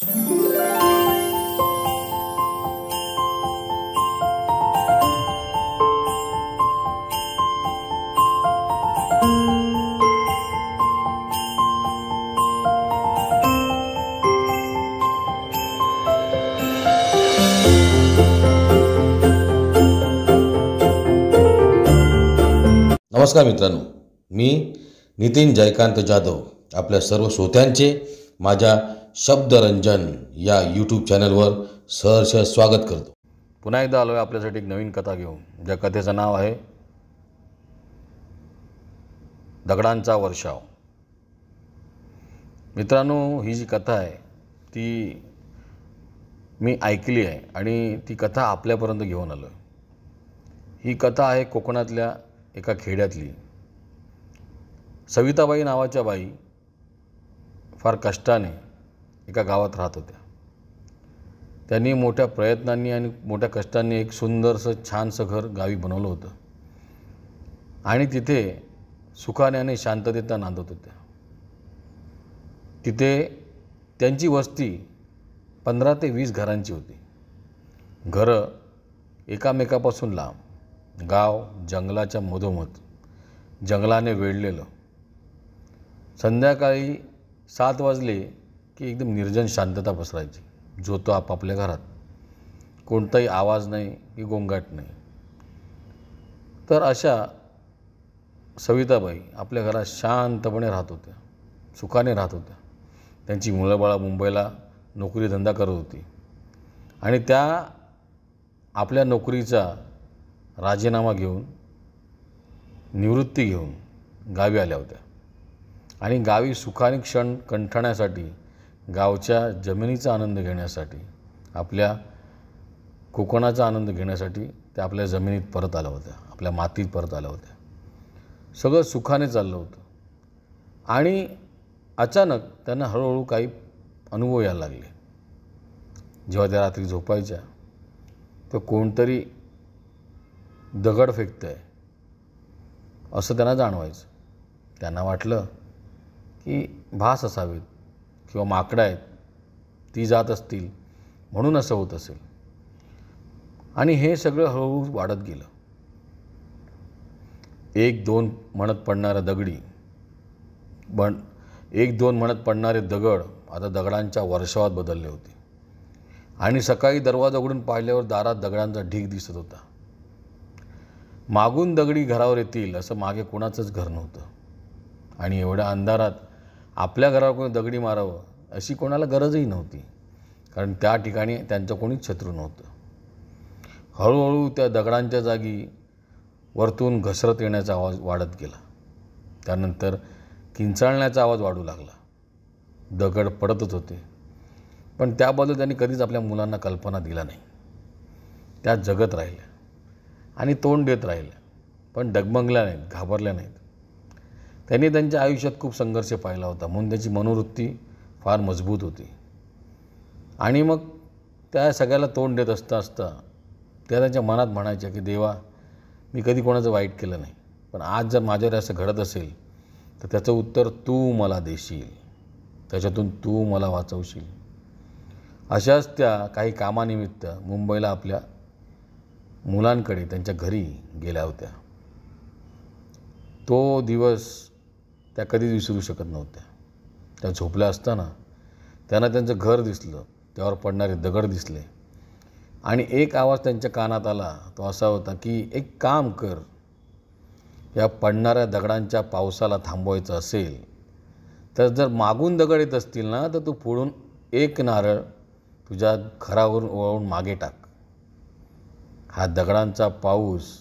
नमस्कार मित्रांनो, मी नितीन जयकांत जाधव आपल्या सर्व श्रोत्यांचे माझ्या शब्दरंजन या यूट्यूब चॅनलवर सहर्ष स्वागत करतो। पुन्हा एकदा आलो आहे आपल्यासाठी एक नवीन कथा घेऊन, ज्या कथेचं नाव आहे दगडांचा वर्षाव। मित्रांनो, ही जी कथा आहे ती मी ऐकली आहे आणि ती कथा आपल्यापर्यंत घेऊन आलो आहे। ही कथा आहे कोकणातल्या एका खेड्यातली। सविताबाई नावाच्या बाई फार कष्टाने एका गावात राहत होत्या। त्यांनी मोठ्या प्रयत्नांनी आणि मोठ्या कष्टांनी एक सुंदरसं छानसं घर गावी बनवलं होतं आणि तिथे सुखाने आणि शांततेत नांदत होत्या। तिथे त्यांची वस्ती 15 ते 20 घरांची होती। घरं एकामेकापासून लांब, गाव जंगलाच्या मधोमध, जंगलाने वेढलेलं। संध्याकाळी 7 वाजले की एकदम निर्जन शांतता पसरायची, जो तो आपापल्या घरात, कोणताही आवाज नाही की गोंगाट नाही। तर अशा सविताबाई आपल्या घरात शांतपणे राहत होत्या, सुखाने राहत होत्या। त्यांची मुलंबाळं मुंबईला नोकरी धंदा करत होती आणि त्या आपल्या नोकरीचा राजीनामा घेऊन, निवृत्ती घेऊन गावी आल्या होत्या आणि गावी सुखाने क्षण कंठाण्यासाठी, गावच्या जमिनीचा आनंद घेण्यासाठी, आपल्या कोकणाचा आनंद घेण्यासाठी त्या आपल्या जमिनीत परत आल्या होत्या, आपल्या मातीत परत आल्या होत्या। सगळं सुखाने चाललं होतं आणि अचानक त्यांना हळूहळू काही अनुभव यायला लागले। जेव्हा त्या रात्री झोपायच्या तर कोणतरी दगड फेकतं आहे असं त्यांना जाणवायचं। त्यांना वाटलं की भास असावेत किंवा माकडं आहेत ती जात असतील म्हणून असं होत असेल आणि हे सगळं हळूहळू वाढत गेलं। 1-2 म्हणत पडणाऱ्या दगडी पण 1-2 म्हणत पडणारे दगड आता दगडांच्या वर्षावात बदलले होते आणि सकाळी दरवाजा उघडून पाहिल्यावर दारात दगडांचा ढीग दिसत होता। मागून दगडी घरावर येतील असं मागे कोणाचंच घर नव्हतं आणि एवढ्या अंधारात आपल्या घरावर कोणी दगडी मारावं अशी कोणाला गरजही नव्हती, कारण त्या ठिकाणी त्यांचं कोणीच शत्रू नव्हतं। हळूहळू त्या दगडांच्या जागी वरतून घसरत येण्याचा आवाज वाढत गेला, त्यानंतर किंचाळण्याचा आवाज वाढू लागला। दगड पडतच होते, पण त्याबद्दल त्यांनी कधीच आपल्या मुलांना कल्पना दिला नाही। त्या जगत राहिल्या आणि तोंड देत राहिल्या, पण डगमगल्या नाहीत, घाबरल्या नाहीत। त्यांनी त्यांच्या आयुष्यात खूप संघर्ष पाहिला होता म्हणून त्यांची मनोवृत्ती फार मजबूत होती आणि मग त्या सगळ्याला तोंड देत असता त्या त्यांच्या मनात म्हणायच्या की देवा, मी कधी कोणाचं वाईट केलं नाही, पण आज जर माझ्यावर असं घडत असेल तर त्याचं उत्तर तू मला देशील, त्याच्यातून तू मला वाचवशील। अशाच त्या काही कामानिमित्त मुंबईला आपल्या मुलांकडे त्यांच्या घरी गेल्या होत्या। तो दिवस त्या कधीच विसरू शकत नव्हत्या। त्या झोपल्या असताना त्यांना त्यांचं घर दिसलं, त्यावर पडणारे दगड दिसले आणि एक आवाज त्यांच्या कानात आला, तो असा होता की एक काम कर, या पडणाऱ्या दगडांच्या पावसाला थांबवायचं असेल तर जर मागून दगड येत असतील ना तर तू पुढून एक नारळ तुझ्या घरावरून ओवाळून मागे टाक, हा दगडांचा पाऊस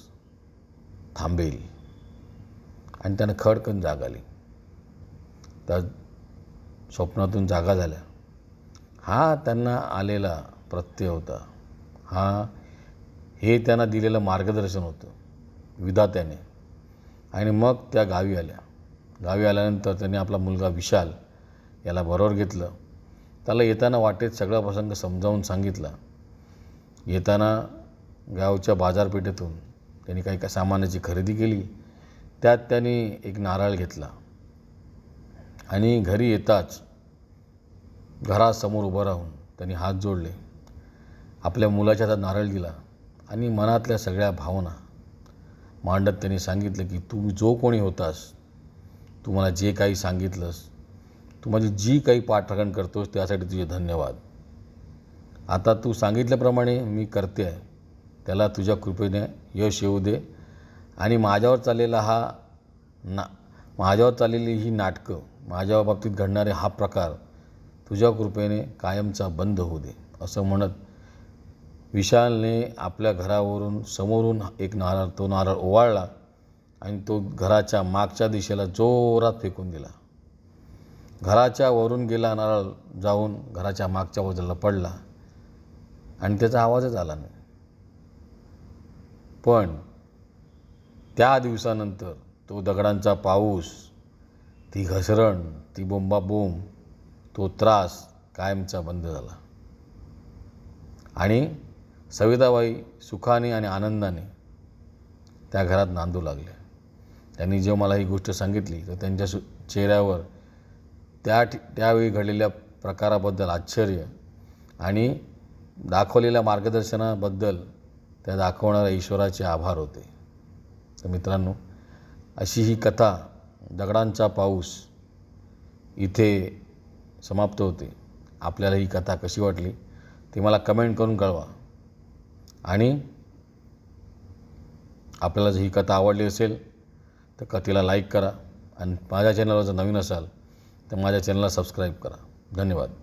थांबेल। आणि त्यानं खडकन जाग आली, त्या स्वप्नातून जागा झाल्या। हा त्यांना आलेला प्रत्यय होता, हे त्यांना दिलेलं मार्गदर्शन होतं विधात्याने। आणि मग त्या गावी आल्या। गावी आल्यानंतर त्यांनी आपला मुलगा विशाल याला बरोबर घेतलं, त्याला येताना वाटेत सगळा प्रसंग समजावून सांगितला। येताना गावच्या बाजारपेठेतून त्यांनी काही सामानाची खरेदी केली, त्यात त्यांनी एक नारळ घेतला आणि घरी येताच घरासमोर उभं राहून त्यांनी हात जोडले, आपल्या मुलाच्या हातात नारळ दिला आणि मनातल्या सगळ्या भावना मांडत त्यांनी सांगितलं की तू जो कोणी होतास, तू मला जे काही सांगितलंस, तू माझी जी काही पाठराखण करतोस त्यासाठी तुझे धन्यवाद. आता तू सांगितल्याप्रमाणे मी करते आहे, त्याला तुझ्या कृपेने यश येऊ दे आणि माझ्यावर चाललेली ही नाटकं, माझ्या बाबतीत घडणारे हा प्रकार तुझ्या कृपेने कायमचा बंद होऊ दे. असं म्हणत विशालने आपल्या घरावरून समोरून एक नारळ ओवाळला आणि तो घराच्या मागच्या दिशेला जोरात फेकून दिला. घराच्या वरून गेला नारळ जाऊन घराच्या मागच्या बाजूला पडला आणि त्याचा आवाजच आला नाही. पण त्या दिवसानंतर तो दगडांचा पाऊस, ती घसरण, ती बोंबाबोंब, तो त्रास कायमचा बंद झाला आणि सविताबाई सुखाने आणि आनंदाने त्या घरात नांदू लागल्या. त्यांनी जेव्हा मला ही गोष्ट सांगितली तर त्यांच्या चेहऱ्यावर त्यावेळी घडलेल्या प्रकाराबद्दल आश्चर्य आणि दाखवलेल्या मार्गदर्शनाबद्दल त्या दाखवणाऱ्या ईश्वराचे आभार होते. तर मित्रांनो, अशी ही कथा दगडांचा पाऊस इथे समाप्त होते. आपल्याला ही कथा कशी वाटली ते मला कमेंट करून कळवा आणि आपल्याला जर ही कथा आवडली असेल तर कथेला लाईक करा आणि माझ्या चॅनलवर जर नवीन असाल तर माझ्या चॅनलला सबस्क्राईब करा. धन्यवाद.